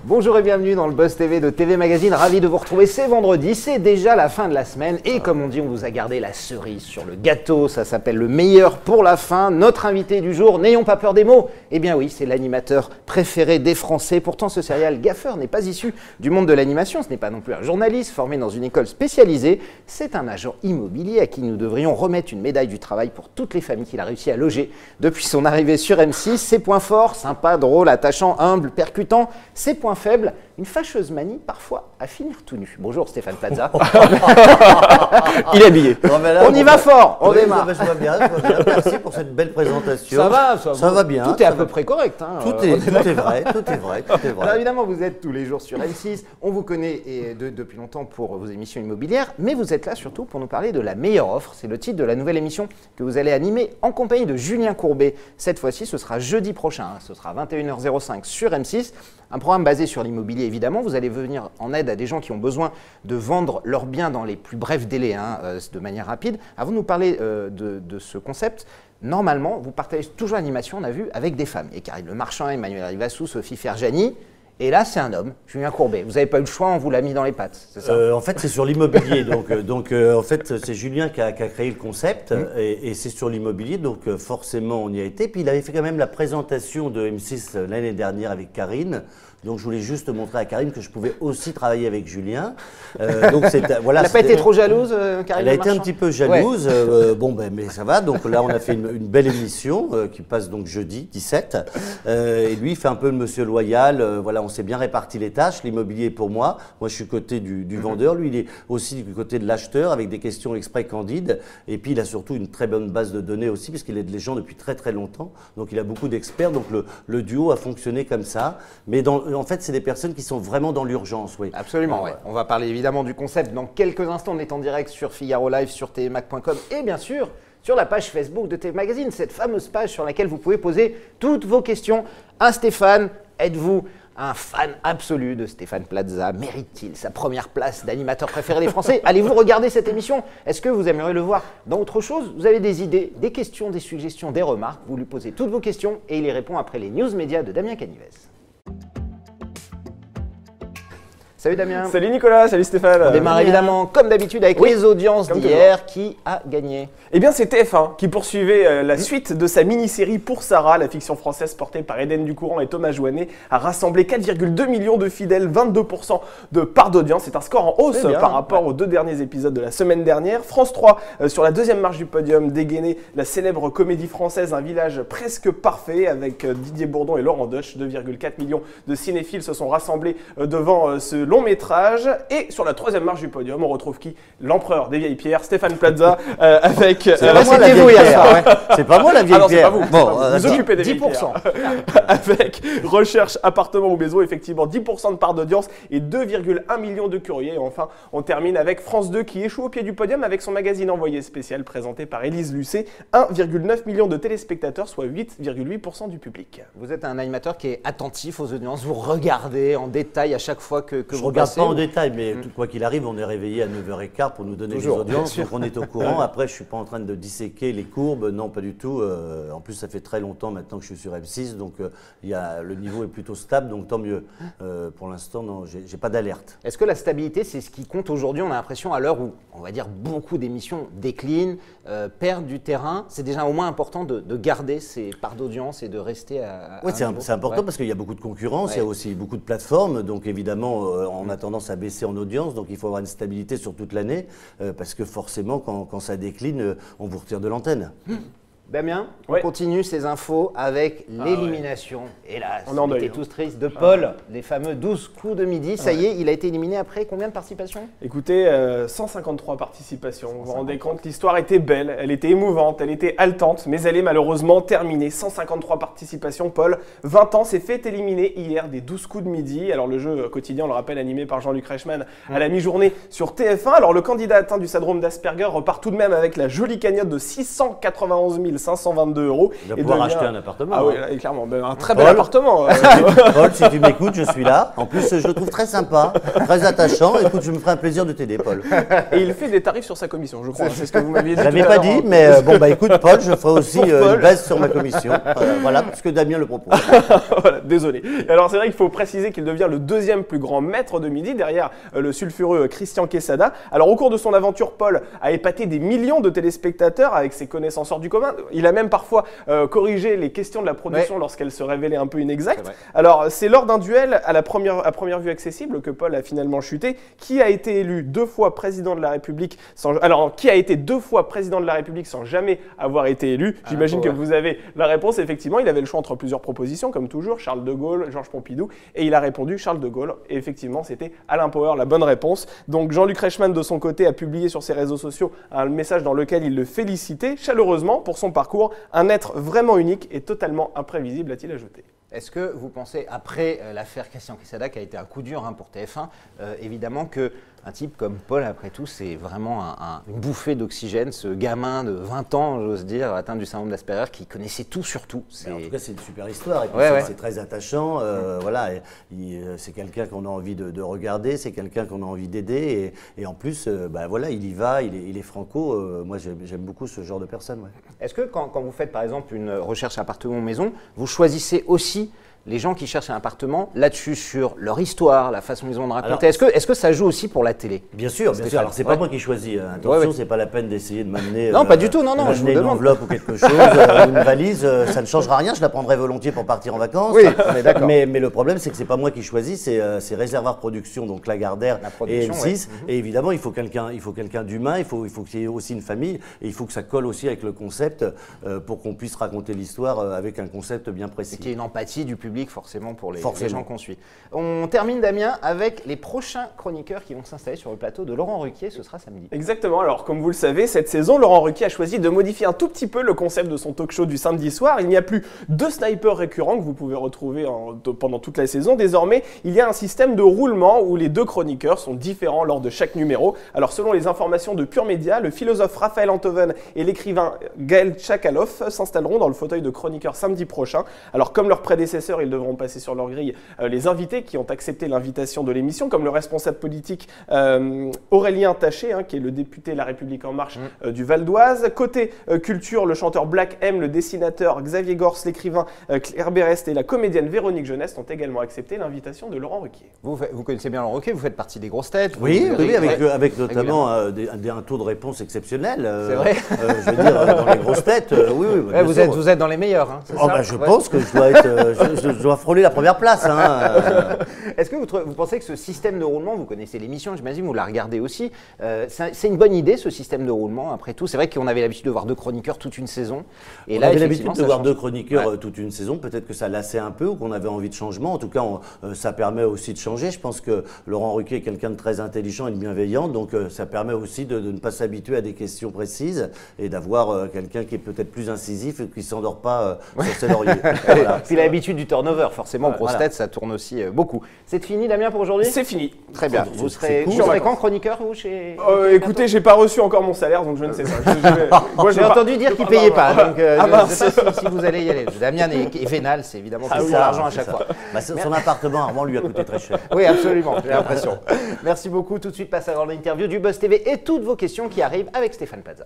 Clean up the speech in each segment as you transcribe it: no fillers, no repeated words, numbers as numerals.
Bonjour et bienvenue dans le Buzz TV de TV Magazine. Ravi de vous retrouver, c'est vendredi, c'est déjà la fin de la semaine. Et comme on dit, on vous a gardé la cerise sur le gâteau. Ça s'appelle le meilleur pour la fin. Notre invité du jour, n'ayons pas peur des mots. Eh bien oui, c'est l'animateur préféré des Français. Pourtant, ce serial gaffeur n'est pas issu du monde de l'animation. Ce n'est pas non plus un journaliste formé dans une école spécialisée. C'est un agent immobilier à qui nous devrions remettre une médaille du travail pour toutes les familles qu'il a réussi à loger depuis son arrivée sur M6. Ses points forts, sympa, drôle, attachant, humble, percutant. Ses points faibles, une fâcheuse manie parfois à finir tout nu. Bonjour Stéphane Plaza. Il est habillé. On y va fort, on démarre. Je vois bien. Merci pour cette belle présentation. Ça va bien. Tout est à peu près correct. Hein. Tout est vrai. Alors évidemment, vous êtes tous les jours sur M6. On vous connaît depuis longtemps pour vos émissions immobilières, mais vous êtes là surtout pour nous parler de la meilleure offre. C'est le titre de la nouvelle émission que vous allez animer en compagnie de Julien Courbet. Cette fois-ci, ce sera jeudi prochain. Ce sera 21h05 sur M6. Un programme basé sur l'immobilier, évidemment. Vous allez venir en aide à des gens qui ont besoin de vendre leurs biens dans les plus brefs délais, de manière rapide. Avant de nous parler de ce concept, normalement, vous partagez toujours l'animation, on a vu, avec des femmes. Et Karine Le Marchand, Emmanuel Rivassou, Sophie Ferjani. Et là, c'est un homme, Julien Courbet. Vous n'avez pas eu le choix, on vous l'a mis dans les pattes, c'est ça? En fait, c'est sur l'immobilier. En fait, c'est Julien qui a créé le concept et c'est sur l'immobilier. Donc, forcément, on y a été. Puis, il avait fait quand même la présentation de M6 l'année dernière avec Karine. Donc, je voulais juste montrer à Karine que je pouvais aussi travailler avec Julien. Voilà, elle n'a pas été trop jalouse, Karine? Elle a été un petit peu jalouse. Ouais. Mais ça va. Donc là, on a fait une belle émission qui passe donc jeudi 17. Et lui, il fait un peu le monsieur loyal. Voilà, on s'est bien réparti les tâches. L'immobilier est pour moi. Moi, je suis côté du vendeur. Lui, il est aussi du côté de l'acheteur avec des questions exprès candides. Et puis, il a surtout une très bonne base de données aussi puisqu'il aide les gens depuis très très longtemps. Donc, il a beaucoup d'experts. Donc, le duo a fonctionné comme ça. Mais en fait, c'est des personnes qui sont vraiment dans l'urgence, oui. Absolument, ouais. On va parler évidemment du concept dans quelques instants. On est en direct sur Figaro Live, sur tvmac.com et bien sûr sur la page Facebook de TV Magazine, cette fameuse page sur laquelle vous pouvez poser toutes vos questions à Stéphane. Êtes-vous un fan absolu de Stéphane Plaza? Mérite-t-il sa première place d'animateur préféré des Français? Allez-vous regarder cette émission? Est-ce que vous aimeriez le voir dans autre chose? Vous avez des idées, des questions, des suggestions, des remarques? Vous lui posez toutes vos questions et il y répond après les news médias de Damien Canives. Salut Damien. Salut Nicolas, salut Stéphane. On démarre évidemment comme d'habitude avec les audiences d'hier. Qui a gagné? Eh bien c'est TF1 qui poursuivait la suite de sa mini-série Pour Sarah. La fiction française portée par Éden Ducourant et Thomas Jouannet a rassemblé 4,2 millions de fidèles, 22% de part d'audience. C'est un score en hausse par rapport aux deux derniers épisodes de la semaine dernière. France 3 sur la deuxième marche du podium dégainait la célèbre comédie française Un village presque parfait avec Didier Bourdon et Laurent Deutsch. 2,4 millions de cinéphiles se sont rassemblés devant ce long métrage. Et sur la troisième marche du podium, on retrouve qui? L'empereur des vieilles pierres, Stéphane Plaza, avec... C'est pas moi la vieille pierre. C'est pas moi la vieille pierre. C'est pas vous. Vous occupez des 10%. Avec recherche, appartement ou maison, effectivement 10% de part d'audience et 2,1 millions de courriers. Et enfin, on termine avec France 2 qui échoue au pied du podium avec son magazine Envoyé spécial présenté par Élise Lucet. 1,9 million de téléspectateurs, soit 8,8% du public. Vous êtes un animateur qui est attentif aux audiences. Vous regardez en détail à chaque fois que vous regarde pas en détail, mais quoi qu'il arrive, on est réveillé à 9h15 pour nous donner les audiences, donc on est au courant. Après, je ne suis pas en train de disséquer les courbes, non, pas du tout. En plus, ça fait très longtemps maintenant que je suis sur M6, donc le niveau est plutôt stable, donc tant mieux. Pour l'instant, non, j'ai pas d'alerte. Est-ce que la stabilité, c'est ce qui compte aujourd'hui? On a l'impression, à l'heure où, on va dire, beaucoup d'émissions déclinent, perdent du terrain, c'est déjà au moins important de garder ces parts d'audience et de rester à Oui, c'est important parce qu'il y a beaucoup de concurrence, il y a aussi beaucoup de plateformes, donc évidemment, on a tendance à baisser en audience, donc il faut avoir une stabilité sur toute l'année, parce que forcément, quand ça décline, on vous retire de l'antenne. Damien, on continue ces infos avec l'élimination, hélas, on était tous tristes, de Paul, les fameux 12 coups de midi. Ça y est, il a été éliminé après combien de participations? Écoutez, 153 participations. Vous vous rendez compte, l'histoire était belle, elle était émouvante, elle était haletante, mais elle est malheureusement terminée. 153 participations, Paul, 20 ans, s'est fait éliminer hier des 12 coups de midi. Alors le jeu quotidien, on le rappelle, animé par Jean-Luc Reichmann à la mi-journée sur TF1. Alors le candidat atteint du syndrome d'Asperger repart tout de même avec la jolie cagnotte de 691 522 euros. Il va pouvoir acheter un appartement. Ah oui, hein. clairement, un très bel appartement. Paul, si tu m'écoutes, je suis là. En plus, je le trouve très sympa, très attachant. Écoute, je me ferai un plaisir de t'aider, Paul. Et il fait des tarifs sur sa commission, je crois. C'est ce que vous m'aviez dit. Je l'avais tout à pas l'heure, dit, hein. mais bon, bah écoute, Paul, je ferai aussi Paul. une baisse sur ma commission. Voilà, parce que Damien le propose. Voilà, désolé. Alors c'est vrai qu'il faut préciser qu'il devient le deuxième plus grand maître de midi derrière le sulfureux Christian Quesada. Alors au cours de son aventure, Paul a épaté des millions de téléspectateurs avec ses connaissances hors du commun. Il a même parfois corrigé les questions de la production lorsqu'elles se révélaient un peu inexactes. Alors c'est lors d'un duel à première vue accessible que Paul a finalement chuté. Qui a été élu 2 fois président de la République qui a été 2 fois président de la République sans jamais avoir été élu? J'imagine que vous avez la réponse. Effectivement, il avait le choix entre plusieurs propositions, comme toujours, Charles de Gaulle, Georges Pompidou, et il a répondu Charles de Gaulle. Et effectivement, c'était Alain Poher, la bonne réponse. Donc Jean-Luc Reichmann, de son côté, a publié sur ses réseaux sociaux un message dans lequel il le félicitait chaleureusement pour son parcours. Un être vraiment unique et totalement imprévisible, a-t-il ajouté. Est-ce que vous pensez, après l'affaire Christian Quesada, qui a été un coup dur pour TF1, évidemment qu'un type comme Paul, après tout, c'est vraiment une bouffée d'oxygène, ce gamin de 20 ans, j'ose dire, atteint du syndrome d'Asperger, qui connaissait tout sur tout. En tout cas, c'est une super histoire. Et puis c'est très attachant. Voilà, c'est quelqu'un qu'on a envie de regarder, c'est quelqu'un qu'on a envie d'aider. Et en plus, voilà, il y va, il est franco. Moi, j'aime beaucoup ce genre de personne. Ouais. Est-ce que quand vous faites, par exemple, une recherche appartement-maison, vous choisissez aussi les gens qui cherchent un appartement là-dessus, sur leur histoire, la façon dont ils vont raconter? Est-ce que ça joue aussi pour la télé? Bien sûr, bien sûr. Alors, c'est pas moi qui choisis. Attention, c'est pas la peine d'essayer de m'amener. Non, pas du tout, non, je vous une demande. enveloppe ou quelque chose, une valise, ça ne changera rien. Je la prendrai volontiers pour partir en vacances. Oui, on est d'accord. Mais le problème, c'est que c'est pas moi qui choisis, c'est Réservoir Production, donc Lagardère et M6. Et évidemment, il faut quelqu'un d'humain, il faut qu'il y ait aussi une famille, et il faut que ça colle aussi avec le concept pour qu'on puisse raconter l'histoire avec un concept bien précis. Et qu'il y ait une empathie du public, forcément, pour les gens qu'on suit. On termine, Damien, avec les prochains chroniqueurs qui vont s'installer sur le plateau de Laurent Ruquier. Ce sera samedi. Exactement. Alors, comme vous le savez, cette saison, Laurent Ruquier a choisi de modifier un tout petit peu le concept de son talk show du samedi soir. Il n'y a plus 2 snipers récurrents que vous pouvez retrouver pendant toute la saison. Désormais, il y a un système de roulement où les 2 chroniqueurs sont différents lors de chaque numéro. Alors, selon les informations de Pure Média, le philosophe Raphaël Antoven et l'écrivain Gaël Tchakaloff s'installeront dans le fauteuil de chroniqueur samedi prochain. Alors, comme leurs prédécesseurs, ils devront passer sur leur grille les invités qui ont accepté l'invitation de l'émission, comme le responsable politique Aurélien Taché, qui est le député La République En Marche du Val d'Oise. Côté culture, le chanteur Black M, le dessinateur Xavier Gors, l'écrivain Claire Berest et la comédienne Véronique Jeunesse ont également accepté l'invitation de Laurent Ruquier. Vous connaissez bien Laurent Ruquier, vous faites partie des grosses têtes. Oui, avec notamment un taux de réponse exceptionnel. C'est vrai. Je veux dire, dans les grosses têtes, oui. Vous êtes dans les meilleurs, c'est ça? Je pense que je dois frôler la première place. Est-ce que vous pensez que ce système de roulement, vous connaissez l'émission, j'imagine, vous la regardez aussi, c'est une bonne idée, ce système de roulement, après tout? C'est vrai qu'on avait l'habitude de voir 2 chroniqueurs toute une saison. Et on avait l'habitude de voir 2 chroniqueurs toute une saison. Peut-être que ça lassait un peu ou qu'on avait envie de changement. En tout cas, ça permet aussi de changer. Je pense que Laurent Ruquier est quelqu'un de très intelligent et de bienveillant. Donc, ça permet aussi de ne pas s'habituer à des questions précises et d'avoir quelqu'un qui est peut-être plus incisif et qui ne s'endort pas sur ses lauriers. Voilà. Puis l'habitude du turnover, forcément, grosse tête, ça tourne aussi beaucoup. C'est fini, Damien, pour aujourd'hui? C'est fini. Très bien. Vous serez quand chroniqueur, vous, chez... Écoutez, j'ai pas reçu encore mon salaire, donc je ne sais pas. Moi, j'ai entendu dire qu'il ne payait pas, donc je ne sais pas si vous allez y aller. Damien est vénal, c'est évidemment pour l'argent à chaque fois. Son appartement, Armand, lui a coûté très cher. Oui, absolument, j'ai l'impression. Merci beaucoup. Tout de suite, passe à l'interview du Buzz TV et toutes vos questions qui arrivent avec Stéphane Plaza.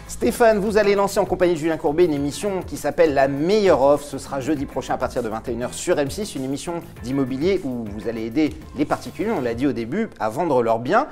Stéphane, vous allez lancer en compagnie de Julien Courbet une émission qui s'appelle La Meilleure Offre. Ce sera jeudi prochain à partir de 21h sur M6, une émission d'immobilier où vous allez aider les particuliers, on l'a dit au début, à vendre leurs biens.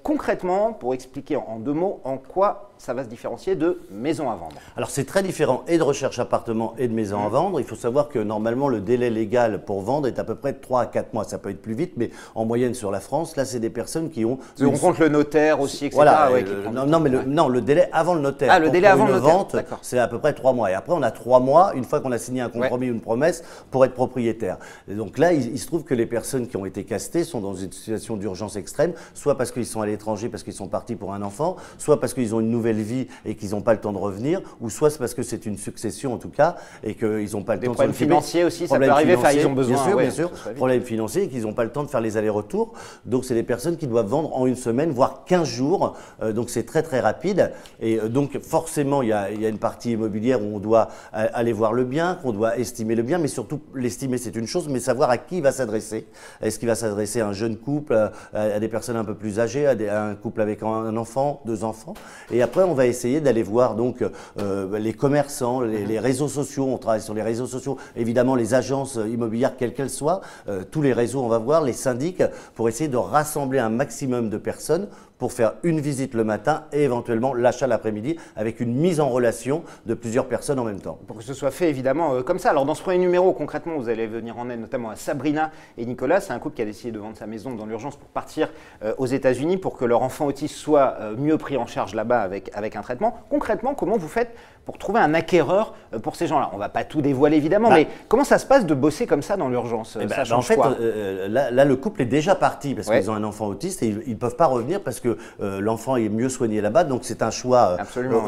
Concrètement, pour expliquer en 2 mots, en quoi ça va se différencier de maison à vendre? Alors c'est très différent et de recherche appartement et de maison à vendre. Il faut savoir que normalement le délai légal pour vendre est à peu près de 3 à 4 mois. Ça peut être plus vite, mais en moyenne sur la France, là c'est des personnes qui ont... On compte le notaire aussi, etc. Voilà, le délai avant le notaire. Ah, le délai avant le notaire. Vente, c'est à peu près 3 mois. Et après on a 3 mois, une fois qu'on a signé un compromis ou une promesse, pour être propriétaire. Et donc là, il se trouve que les personnes qui ont été castées sont dans une situation d'urgence extrême, soit parce qu'ils sont à l'étranger, parce qu'ils sont partis pour un enfant, soit parce qu'ils ont une nouvelle nouvelle vie et qu'ils n'ont pas le temps de revenir, ou soit c'est parce que c'est une succession en tout cas et qu'ils n'ont pas le temps de problèmes financiers aussi, ça peut arriver, ils ont besoin. Bien sûr, problèmes financiers et qu'ils n'ont pas le temps de faire les allers-retours. Donc c'est des personnes qui doivent vendre en une semaine, voire 15 jours. Donc c'est très très rapide. Et donc forcément, il y a une partie immobilière où on doit aller voir le bien, qu'on doit estimer le bien, mais surtout l'estimer c'est une chose, mais savoir à qui il va s'adresser. Est-ce qu'il va s'adresser à un jeune couple, à des personnes un peu plus âgées, à un couple avec un enfant, 2 enfants. Et après, on va essayer d'aller voir donc les commerçants, les réseaux sociaux. On travaille sur les réseaux sociaux, évidemment les agences immobilières, quelles qu'elles soient, tous les réseaux, on va voir, les syndics, pour essayer de rassembler un maximum de personnes pour faire une visite le matin et éventuellement l'achat l'après-midi avec une mise en relation de plusieurs personnes en même temps. Pour que ce soit fait évidemment comme ça. Alors dans ce premier numéro, concrètement, vous allez venir en aide notamment à Sabrina et Nicolas. C'est un couple qui a décidé de vendre sa maison dans l'urgence pour partir aux États-Unis pour que leur enfant autiste soit mieux pris en charge là-bas avec un traitement. Concrètement, comment vous faites pour trouver un acquéreur pour ces gens-là? On ne va pas tout dévoiler évidemment, mais comment ça se passe de bosser comme ça dans l'urgence? En fait, là, le couple est déjà parti parce qu'ils ont un enfant autiste et ils ne peuvent pas revenir parce que l'enfant est mieux soigné là-bas. Donc c'est un choix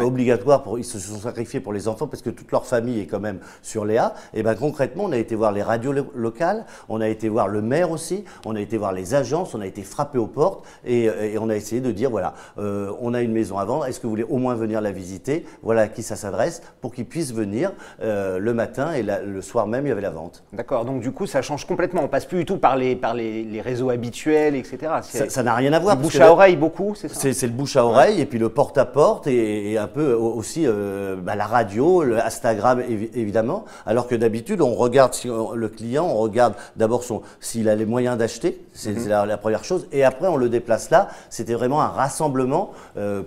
obligatoire. Ils se sont sacrifiés pour les enfants parce que toute leur famille est quand même sur Léa. Et bien concrètement, on a été voir les radios locales, on a été voir le maire aussi, on a été voir les agences, on a été frappé aux portes et on a essayé de dire voilà, on a une maison à vendre, est-ce que vous voulez au moins venir la visiter? Voilà à qui ça s'adresse pour qu'ils puissent venir le matin et le soir même il y avait la vente. D'accord, donc du coup ça change complètement, on passe plus du tout par les réseaux habituels, etc. Ça n'a rien à voir. Le bouche à oreille beaucoup, c'est ça? C'est le bouche à oreille et puis le porte-à-porte et un peu aussi la radio, le Instagram évidemment, alors que d'habitude on regarde le client, on regarde d'abord s'il a les moyens d'acheter, c'est la première chose, et après on le déplace là. C'était vraiment un rassemblement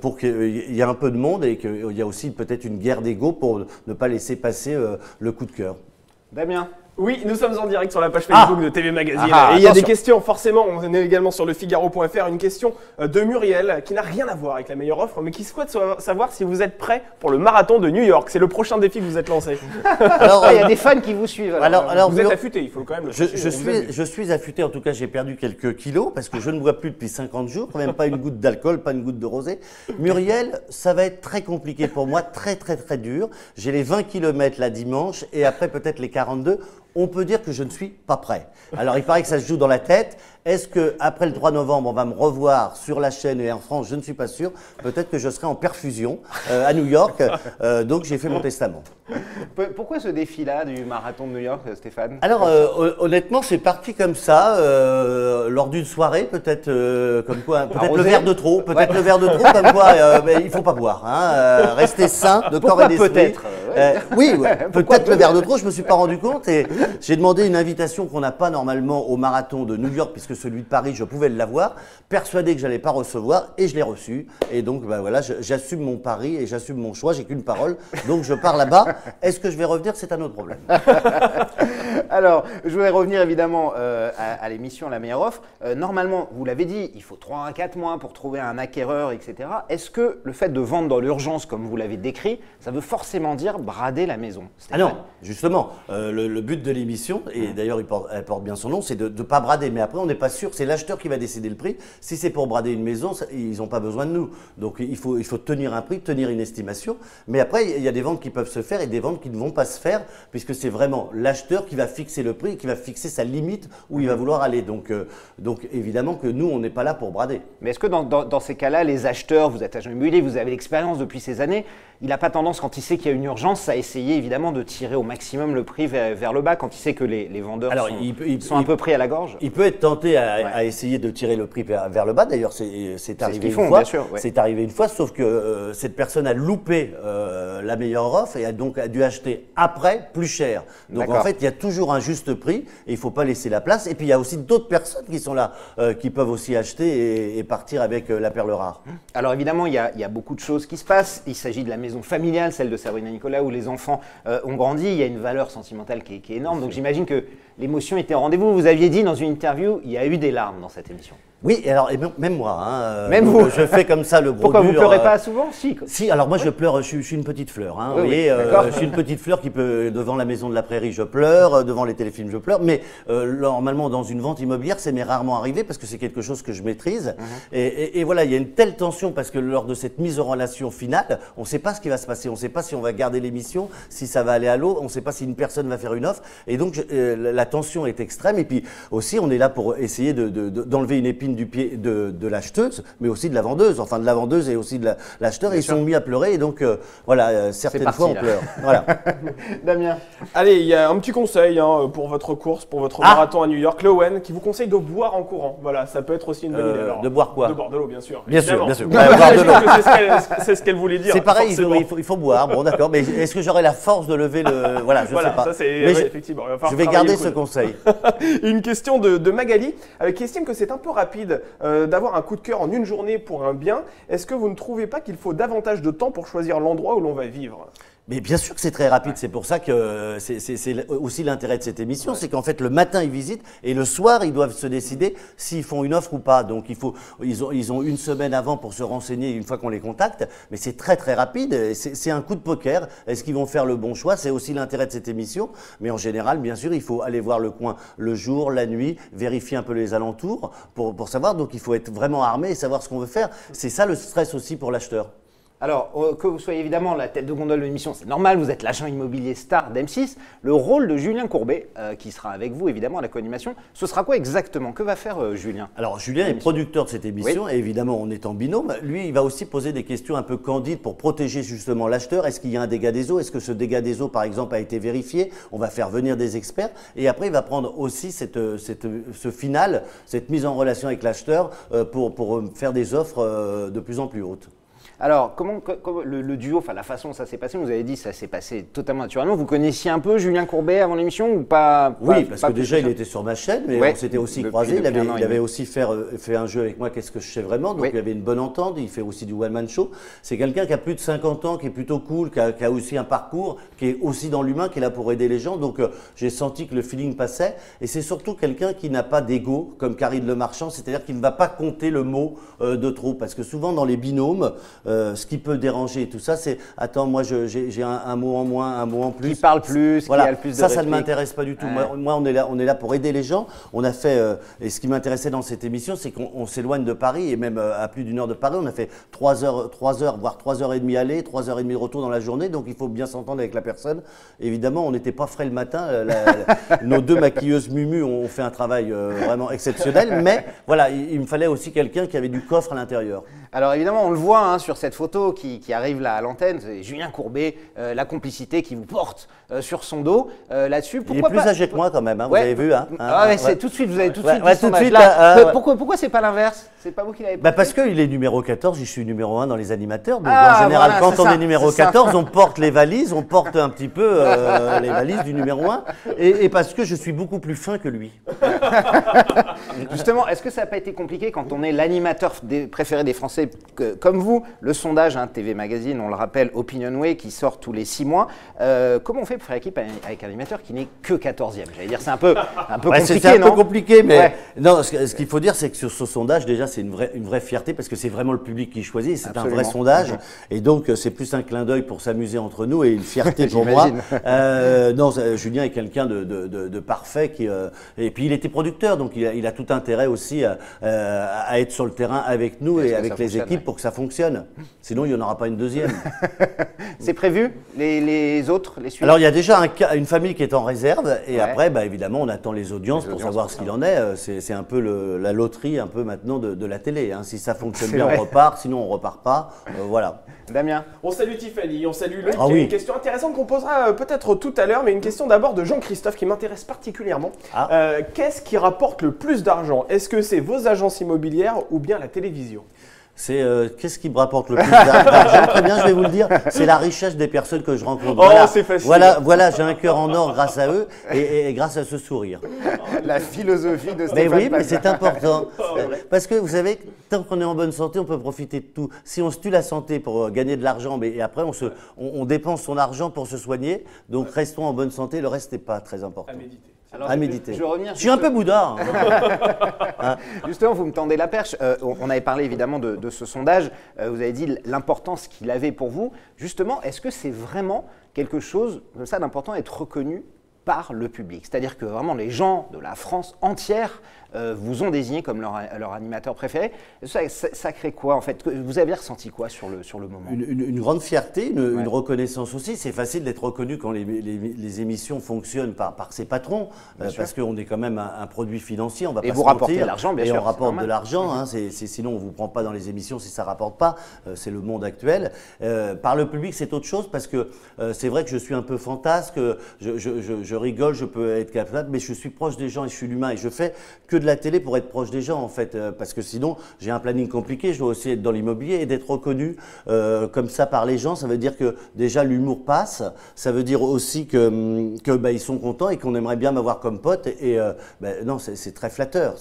pour qu'il y ait un peu de monde et qu'il y a aussi peut-être une guerre d'ego pour ne pas laisser passer le coup de cœur. Damien. Oui, nous sommes en direct sur la page Facebook de TV Magazine. Et il y a des questions, forcément, on est également sur le Figaro.fr, une question de Muriel qui n'a rien à voir avec la meilleure offre, mais qui souhaite savoir si vous êtes prêt pour le marathon de New York. C'est le prochain défi que vous êtes lancé. Alors, il y a des fans qui vous suivent. Alors vous êtes affûté, il faut quand même le je suis affûté, en tout cas j'ai perdu quelques kilos parce que je ne bois plus depuis 50 jours, même pas une goutte d'alcool, pas une goutte de rosé. Muriel, ça va être très compliqué pour moi, très très très dur. J'ai les 20 km là dimanche et après peut-être les 42. On peut dire que je ne suis pas prêt. Alors, il paraît que ça se joue dans la tête. Est-ce qu'après le 3 novembre, on va me revoir sur la chaîne et en France? Je ne suis pas sûr. Peut-être que je serai en perfusion à New York. Donc, j'ai fait mon testament. Pourquoi ce défi-là du marathon de New York, Stéphane? Alors, honnêtement, c'est parti comme ça, lors d'une soirée, peut-être comme quoi, peut-être le verre de trop, peut-être le verre de trop, comme quoi, il ne faut pas boire. Rester sain de corps et d'esprit. Peut-être Oui, peut-être le verre de trop, je ne me suis pas rendu compte. Et j'ai demandé une invitation qu'on n'a pas normalement au marathon de New York, puisque celui de Paris, je pouvais l'avoir, persuadé que je n'allais pas recevoir, et je l'ai reçu. Et donc, voilà, j'assume mon pari et j'assume mon choix, j'ai qu'une parole, donc je pars là-bas. Est-ce que je vais revenir? C'est un autre problème. Alors, je voudrais revenir évidemment à l'émission La Meilleure Offre. Normalement, vous l'avez dit, il faut 3 à 4 mois pour trouver un acquéreur, etc. Est-ce que le fait de vendre dans l'urgence, comme vous l'avez décrit, ça veut forcément dire brader la maison? Stéphane? Ah non, justement, le but de l'émission, et d'ailleurs elle porte bien son nom, c'est de ne pas brader. Mais après, on n'est pas sûr, c'est l'acheteur qui va décider le prix. Si c'est pour brader une maison, ils n'ont pas besoin de nous. Donc il faut tenir un prix, tenir une estimation. Mais après, il y a des ventes qui peuvent se faire et des ventes qui ne vont pas se faire, puisque c'est vraiment l'acheteur qui va fixer le prix, qui va fixer sa limite où il va vouloir aller. Donc évidemment que nous, on n'est pas là pour brader. Mais est-ce que dans ces cas-là, les acheteurs, vous êtes agent immobilier, vous avez l'expérience depuis ces années, il n'a pas tendance, quand il sait qu'il y a une urgence, à essayer évidemment de tirer au maximum le prix vers le bas, quand il sait que les vendeurs sont un peu pris à la gorge? Il peut être tenté à essayer de tirer le prix vers le bas. D'ailleurs, c'est arrivé une fois. C'est arrivé une fois, sauf que cette personne a loupé la meilleure offre et a donc dû acheter après plus cher. Donc en fait, il y a toujours un juste prix et il ne faut pas laisser la place. Et puis il y a aussi d'autres personnes qui sont là, qui peuvent aussi acheter et partir avec la perle rare. Alors évidemment, il y a beaucoup de choses qui se passent. Il s'agit de la maison familiale, celle de Sabrina et Nicolas, où les enfants ont grandi. Il y a une valeur sentimentale qui est énorme. Donc j'imagine que l'émotion était au rendez-vous. Vous aviez dit dans une interview, il y a eu des larmes dans cette émission. Oui, alors et même moi. Même vous. Je fais comme ça le gros Pourquoi vous dur, pleurez pas souvent? Si, alors moi je pleure, je suis une petite fleur. Hein, Oui, vous voyez, d'accord. je suis une petite fleur qui peut, devant la maison de la prairie, je pleure, devant les téléfilms, je pleure. Mais normalement, dans une vente immobilière, ça m'est rarement arrivé parce que c'est quelque chose que je maîtrise. Et voilà, il y a une telle tension parce que lors de cette mise en relation finale, on ne sait pas ce qui va se passer. On ne sait pas si on va garder l'émission, si ça va aller à l'eau. On ne sait pas si une personne va faire une offre. Et donc, la tension est extrême. Et puis aussi, on est là pour essayer d'enlever une épine du pied de l'acheteuse, mais aussi de la vendeuse. Enfin, de la vendeuse et aussi de l'acheteur. Ils sont mis à pleurer. Et donc, voilà, certaines parti, fois, on là. pleure. Voilà. Damien. Allez, il y a un petit conseil pour votre course, pour votre marathon à New York. Lowen qui vous conseille de boire en courant. Voilà, ça peut être aussi une bonne idée. Alors, de boire quoi? De boire de l'eau, bien sûr. Bien sûr, évidemment. bien sûr. Ouais, Boire de l'eau. C'est ce qu'elle voulait dire. C'est pareil, forcément. il faut boire. Bon, d'accord. Mais est-ce que j'aurai la force de lever le. Voilà, je ne sais pas. Ça, c'est Mais effectivement. il va falloir je vais travailler garder le ce coude. conseil. Une question de Magali qui estime que c'est un peu rapide d'avoir un coup de cœur en une journée pour un bien. Est-ce que vous ne trouvez pas qu'il faut davantage de temps pour choisir l'endroit où l'on va vivre? Mais bien sûr que c'est très rapide, c'est pour ça que c'est aussi l'intérêt de cette émission, c'est qu'en fait le matin ils visitent et le soir ils doivent se décider s'ils font une offre ou pas. Donc ils ont une semaine avant pour se renseigner une fois qu'on les contacte, mais c'est très très rapide, c'est un coup de poker. Est-ce qu'ils vont faire le bon choix? C'est aussi l'intérêt de cette émission, mais en général bien sûr il faut aller voir le coin le jour, la nuit, vérifier un peu les alentours pour savoir, donc il faut être vraiment armé et savoir ce qu'on veut faire. C'est ça le stress aussi pour l'acheteur. Alors, que vous soyez évidemment la tête de gondole de l'émission, c'est normal, vous êtes l'agent immobilier star d'M6. Le rôle de Julien Courbet, qui sera avec vous évidemment à la co-animation, ce sera quoi exactement? Que va faire Julien? Alors Julien est producteur de cette émission, et évidemment on est en binôme. Lui, il va aussi poser des questions un peu candides pour protéger justement l'acheteur. Est-ce qu'il y a un dégât des eaux? Est-ce que ce dégât des eaux, par exemple, a été vérifié? On va faire venir des experts. Et après, il va prendre aussi ce final, cette mise en relation avec l'acheteur pour faire des offres de plus en plus hautes. Alors, comment le duo, enfin la façon dont ça s'est passé, vous avez dit ça s'est passé totalement naturellement. Vous connaissiez un peu Julien Courbet avant l'émission ou pas? Oui, parce que déjà plus il était sur ma chaîne, mais ouais, on s'était aussi depuis croisés. Il un an et avait demi. aussi fait un jeu avec moi, Qu'est-ce que je sais vraiment? Donc Oui. il y avait une bonne entente. Il fait aussi du one-man show. C'est quelqu'un qui a plus de 50 ans, qui est plutôt cool, qui a aussi un parcours, qui est aussi dans l'humain, qui est là pour aider les gens. Donc j'ai senti que le feeling passait. Et c'est surtout quelqu'un qui n'a pas d'ego, comme Karine Le Marchand, c'est-à-dire qu'il ne va pas compter le mot de trop. Parce que souvent dans les binômes, ce qui peut déranger et tout ça, c'est attends, moi j'ai un mot en moins, un mot en plus. Qui parle plus, Voilà. qui a le plus de Ça ne répliques. m'intéresse pas du tout. Ouais. Moi, on est là pour aider les gens. On a fait, et ce qui m'intéressait dans cette émission, c'est qu'on s'éloigne de Paris, et même à plus d'une heure de Paris. On a fait 3 heures, voire 3h30 aller, 3h30 de retour dans la journée. Donc il faut bien s'entendre avec la personne. Évidemment, on n'était pas frais le matin. Nos deux maquilleuses Mumu ont fait un travail vraiment exceptionnel. Mais voilà, il me fallait aussi quelqu'un qui avait du coffre à l'intérieur. Alors évidemment, on le voit hein, sur cette photo qui arrive là à l'antenne, c'est Julien Courbet, la complicité qui vous porte sur son dos là-dessus. Il est plus âgé que moi quand même, hein, vous Ouais. avez vu. Hein, Ah ouais, ouais. c'est tout de suite, vous avez tout de Ouais, suite ouais, dit son tout de âge. suite, Là, ouais. pourquoi c'est pas l'inverse? C'est pas vous qui l'avez Bah porté? parce qu'il est numéro 14, je suis numéro 1 dans les animateurs. Donc Ah, en général, voilà, quand c'est on ça, est numéro c'est ça. 14, on porte les valises, on porte un petit peu les valises du numéro 1. Et parce que je suis beaucoup plus fin que lui. Justement, est-ce que ça n'a pas été compliqué quand on est l'animateur préféré des Français comme vous? Le sondage TV Magazine, on le rappelle, Opinionway, qui sort tous les 6 mois. Comment on fait pour faire équipe avec un animateur qui n'est que 14e? J'allais dire, c'est un peu Ouais, compliqué, c'est un non? peu compliqué, mais Ouais. non, ce qu'il faut dire, c'est que sur ce sondage, déjà, c'est une vraie fierté parce que c'est vraiment le public qui choisit. C'est un vrai Absolument. sondage. Et donc, c'est plus un clin d'œil pour s'amuser entre nous et une fierté pour moi. J'imagine. Non, Julien est quelqu'un de parfait. Et puis, il était producteur, donc il a tout intérêt aussi à être sur le terrain avec nous et que avec ça les fonctionne, équipes ouais. pour que ça fonctionne. Sinon, il n'y en aura pas une deuxième. C'est prévu, les autres, les suites? Alors, il y a déjà une famille qui est en réserve. Et Ouais. après, bah, évidemment, on attend les audiences pour savoir ce qu'il en est. C'est un peu la loterie un peu maintenant de la télé. Hein. Si ça fonctionne C'est bien, vrai. on repart. Sinon, on repart pas. Voilà. Damien? On salue Tiffany, on salue Loïc. Ah Il y a oui. une question intéressante qu'on posera peut-être tout à l'heure, mais une question d'abord de Jean-Christophe qui m'intéresse particulièrement. Ah. Qu'est-ce qui rapporte le plus d'argent? Est-ce que c'est vos agences immobilières ou bien la télévision? C'est qu'est-ce qui me rapporte le plus d'argent? Très bien, je vais vous le dire. C'est la richesse des personnes que je rencontre. Oh, Voilà. c'est facile. Voilà, j'ai un cœur en or grâce à eux et grâce à ce sourire. La philosophie de Mais Stéphane oui, mais Plaza. c'est important. Parce que vous savez, tant qu'on est en bonne santé, on peut profiter de tout. Si on se tue la santé pour gagner de l'argent, et après on dépense son argent pour se soigner, donc restons en bonne santé, le reste n'est pas très important. À méditer. à méditer. Je vais revenir. Je suis un peu Bouddha. Justement, vous me tendez la perche. On avait parlé évidemment de ce sondage. Vous avez dit l'importance qu'il avait pour vous. Justement, est-ce que c'est vraiment quelque chose comme ça d'important d'être reconnu par le public? C'est-à-dire que vraiment les gens de la France entière vous ont désigné comme leur animateur préféré. Ça crée quoi en fait? Vous avez ressenti quoi sur le moment? Une grande fierté, une reconnaissance aussi. C'est facile d'être reconnu quand les émissions fonctionnent par ses patrons, parce qu'on est quand même un produit financier. On va et pas vous se rapportez mentir. de l'argent, bien et sûr. Et on rapporte de l'argent. Hein, sinon, on ne vous prend pas dans les émissions si ça ne rapporte pas. C'est le monde actuel. Par le public, c'est autre chose parce que c'est vrai que je suis un peu fantasque. Je rigole, je peux être capable, mais je suis proche des gens et je suis l'humain. Et je fais que de la télé pour être proche des gens en fait, parce que sinon j'ai un planning compliqué, je dois aussi être dans l'immobilier et d'être reconnu comme ça par les gens, ça veut dire que déjà l'humour passe, ça veut dire aussi que ils sont contents et qu'on aimerait bien m'avoir comme pote et non, c'est très flatteur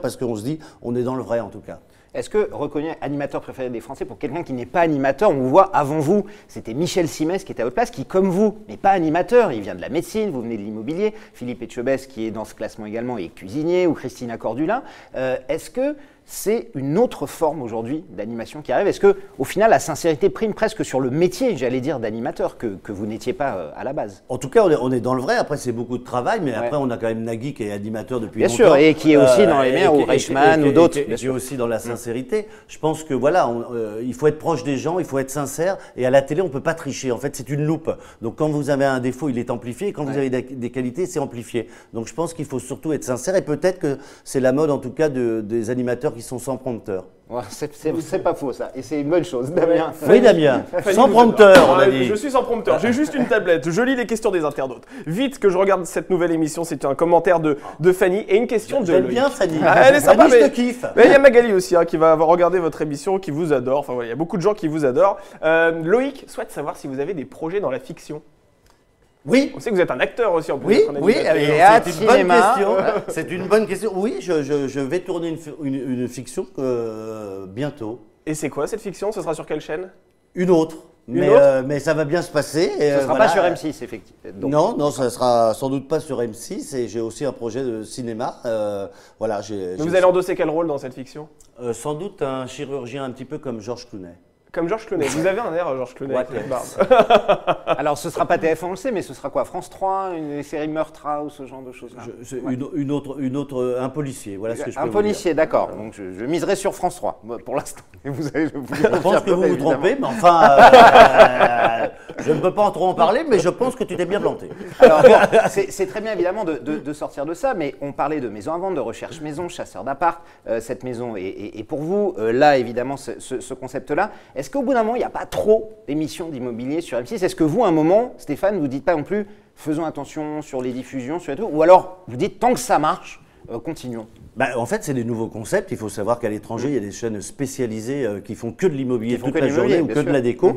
parce qu'on se dit on est dans le vrai en tout cas. Est-ce que reconnu animateur préféré des Français, pour quelqu'un qui n'est pas animateur, on vous voit avant vous, c'était Michel Simès qui était à votre place, qui comme vous n'est pas animateur, il vient de la médecine, vous venez de l'immobilier, Philippe Etchebest qui est dans ce classement également est cuisinier, ou Christina Cordula. Est-ce que c'est une autre forme aujourd'hui d'animation qui arrive? Est-ce qu'au final, la sincérité prime presque sur le métier, j'allais dire, d'animateur que vous n'étiez pas à la base? En tout cas, on est dans le vrai. Après, c'est beaucoup de travail, mais après, on a quand même Nagui qui est animateur depuis longtemps. Bien sûr, et qui est aussi dans les meilleurs, ou Reichmann, ou d'autres. Qui est aussi dans la sincérité. Je pense que voilà, il faut être proche des gens, il faut être sincère. Et à la télé, on ne peut pas tricher. En fait, c'est une loupe. Donc, quand vous avez un défaut, il est amplifié. Et quand vous avez des qualités, c'est amplifié. Donc, je pense qu'il faut surtout être sincère. Et peut-être que c'est la mode, en tout cas, des animateurs qui sont sans prompteur. Ouais, c'est pas faux ça, et c'est une bonne chose, Damien. Oui, Damien, sans prompteur, on a dit. Je suis sans prompteur, j'ai juste une tablette, je lis les questions des internautes. Vite que je regarde cette nouvelle émission, c'est un commentaire de Fanny et une question de Loïc. J'aime bien Fanny. Elle est sympa, Fanny, je te kiffe. Mais il y a Magali aussi qui va avoir regardé votre émission, qui vous adore. Enfin voilà, il y a beaucoup de gens qui vous adorent. Loïc souhaite savoir si vous avez des projets dans la fiction. Oui. On sait que vous êtes un acteur aussi en plus. Oui, oui, Théâtre, c'est une bonne cinéma. question. C'est une bonne question. Oui, je vais tourner une fiction bientôt. Et c'est quoi cette fiction? Ce sera sur quelle chaîne? Une autre. Mais ça va bien se passer. Ce ne sera pas sur M6, effectivement. Non, ça ne sera sans doute pas sur M6 et j'ai aussi un projet de cinéma. Voilà, vous allez endosser quel rôle dans cette fiction? Sans doute un chirurgien un petit peu comme Georges Clooney. Comme Georges Clooney. Vous avez un air Georges Clooney avec votre barbe. Alors ce ne sera pas TF1, on le sait, mais ce sera quoi? France 3, une série Meurtre ou ce genre de choses-là? Un policier, voilà ce que je peux Un vous policier, dire. D'accord. Donc je miserai sur France 3 pour l'instant. Je pense que vous vous trompez, mais enfin, je ne peux pas en trop en parler, mais je pense que tu t'es bien planté. Alors bon, c'est très bien évidemment de sortir de ça, mais on parlait de maison à vendre, de recherche maison, chasseur d'appart. Cette maison est pour vous. Là, évidemment, ce concept-là. Est-ce qu'au bout d'un moment, il n'y a pas trop d'émissions d'immobilier sur M6? Est-ce que vous, à un moment, Stéphane, vous ne dites pas non plus faisons attention sur les diffusions, sur les trucs, ou alors vous dites tant que ça marche, continuons? En fait, c'est des nouveaux concepts. Il faut savoir qu'à l'étranger, il y a des chaînes spécialisées qui font que de l'immobilier toute la journée ou que de la déco.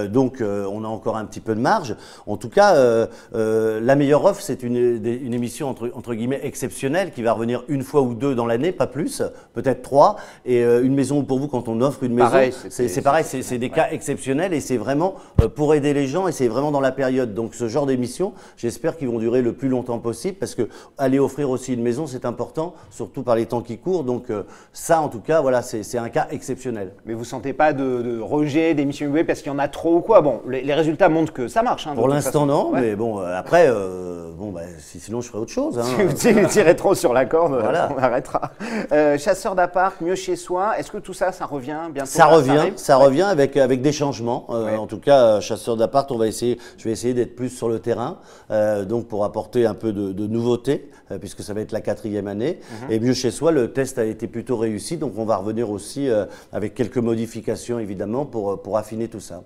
Donc, on a encore un petit peu de marge. En tout cas, la meilleure offre, c'est une émission entre guillemets exceptionnelle qui va revenir une fois ou deux dans l'année, pas plus, peut-être 3. Et une maison pour vous, quand on offre une maison, c'est pareil, c'est des cas exceptionnels et c'est vraiment pour aider les gens et c'est vraiment dans la période. Donc, ce genre d'émission, j'espère qu'ils vont durer le plus longtemps possible parce que aller offrir aussi une maison, c'est important, surtout par les temps qui courent. Donc ça, en tout cas, voilà, c'est un cas exceptionnel. Mais vous ne sentez pas de rejet d'émissions immobilières parce qu'il y en a trop ou quoi? Bon, les résultats montrent que ça marche. Hein, pour l'instant, non. Ouais. Mais bon, après, sinon, je ferai autre chose. Hein. Si vous tirez trop sur la corde, voilà. On arrêtera. Chasseur d'appart, mieux chez soi. Est-ce que tout ça, ça revient bientôt? Ça revient avec des changements. En tout cas, chasseur d'appart, je vais essayer d'être plus sur le terrain, donc pour apporter un peu de nouveauté, puisque ça va être la 4e année. Et mieux chez soi, le test a été plutôt réussi, donc on va revenir aussi avec quelques modifications évidemment pour affiner tout ça.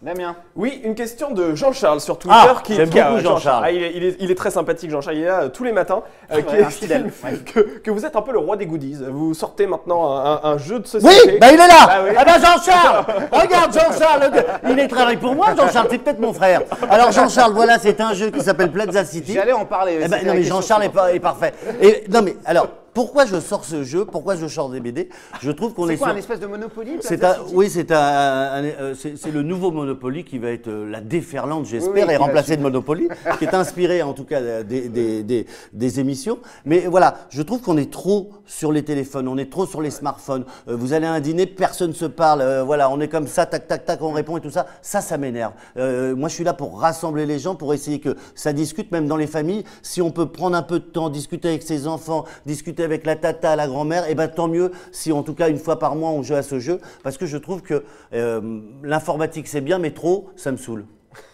Damien. Oui, une question de Jean-Charles sur Twitter. J'aime beaucoup Jean-Charles. Il est très sympathique, Jean-Charles. Il est là tous les matins. Que vous êtes un peu le roi des goodies. Vous sortez maintenant un jeu de société. Oui, il est là. Jean-Charles, regarde Jean-Charles, il travaille pour moi. Jean-Charles, c'est peut-être mon frère. Alors Jean-Charles, voilà, c'est un jeu qui s'appelle Plaza City. J'allais en parler. Non mais Jean-Charles est parfait. Et non mais alors. pourquoi je sors ce jeu, pourquoi je sors des BD? Je trouve qu'on est C'est quoi, sur... un espèce de Monopoly? Oui, c'est le nouveau Monopoly qui va être la déferlante, j'espère, Oui, et remplacer le Monopoly, qui est inspiré en tout cas des émissions. Mais voilà, je trouve qu'on est trop sur les téléphones, on est trop sur les smartphones. Vous allez à un dîner, personne ne se parle, voilà, on est comme ça, tac, tac, tac, on répond et tout ça. Ça m'énerve. Moi, je suis là pour rassembler les gens, pour essayer que ça discute, même dans les familles. Si on peut prendre un peu de temps, discuter avec ses enfants, discuter avec la tata, la grand-mère, et ben tant mieux si en tout cas une fois par mois on joue à ce jeu, parce que je trouve que l'informatique c'est bien, mais trop, ça me saoule.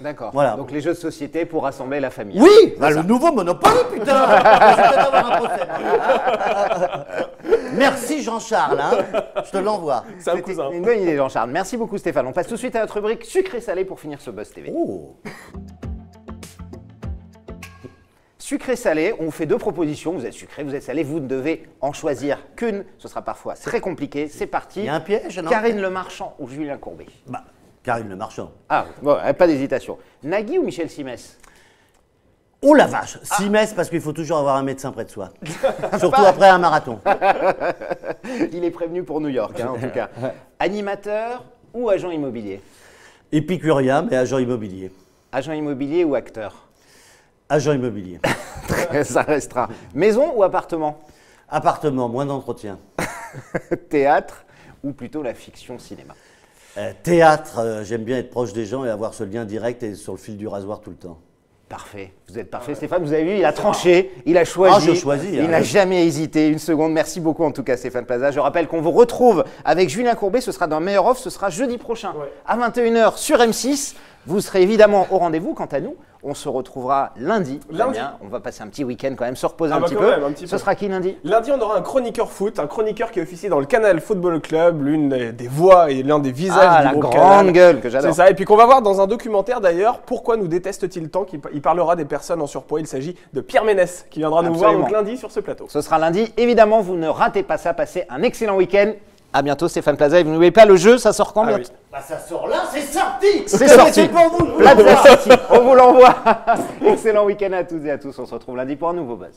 D'accord. Voilà. Donc les jeux de société pour rassembler la famille. Oui, bah, le nouveau Monopoly, putain. Je vais peut-être avoir un procès. Merci Jean-Charles, hein. Je te l'envoie. C'est un C'était cousin. une bonne idée, Jean-Charles. Merci beaucoup, Stéphane. On passe tout de suite à notre rubrique sucré-salé pour finir ce Buzz TV. Oh. Sucré-salé, on vous fait deux propositions. Vous êtes sucré, vous êtes salé. Vous ne devez en choisir qu'une. Ce sera parfois très compliqué. C'est parti. Il y a un piège, non? Karine Le Marchand ou Julien Courbet? Bah, Karine Le Marchand. Ah, bon, pas d'hésitation. Nagui ou Michel Simès? Oh la vache, Simès, parce qu'il faut toujours avoir un médecin près de soi. Surtout après un marathon. Il est prévenu pour New York, hein, en tout cas. Animateur ou agent immobilier? Épicurien, mais agent immobilier. Agent immobilier ou acteur? Agent immobilier. Ça restera. Maison ou appartement? Appartement, moins d'entretien. Théâtre ou plutôt la fiction cinéma? Théâtre, j'aime bien être proche des gens et avoir ce lien direct et sur le fil du rasoir tout le temps. Parfait, vous êtes parfait Stéphane, vous avez vu, il a tranché, il a choisi, Ah, je choisis, il hein. n'a jamais hésité une seconde. Merci beaucoup en tout cas Stéphane Plaza. Je rappelle qu'on vous retrouve avec Julien Courbet, ce sera dans Meilleur Off, ce sera jeudi prochain à 21h sur M6. Vous serez évidemment au rendez-vous. Quant à nous, on se retrouvera lundi. Damien. On va passer un petit week-end quand même, se reposer un petit peu. Ce sera qui lundi? Lundi, on aura un chroniqueur foot, un chroniqueur qui officie dans le Canal Football Club, l'une des voix et l'un des visages du groupe Canal. La grande gueule que j'adore. C'est ça, et puis qu'on va voir dans un documentaire d'ailleurs, pourquoi nous déteste-t-il tant, il parlera des personnes en surpoids. Il s'agit de Pierre Ménès qui viendra nous voir donc lundi sur ce plateau. Ce sera lundi. Évidemment, vous ne ratez pas ça. Passez un excellent week-end. À bientôt Stéphane Plaza. Et vous n'oubliez pas le jeu, ça sort quand bientôt? Oui. Bah ça sort là, c'est sorti. C'est sorti. C'est pour vous. Plaza sorti. On vous l'envoie. Excellent week-end à toutes et à tous. On se retrouve lundi pour un nouveau Buzz.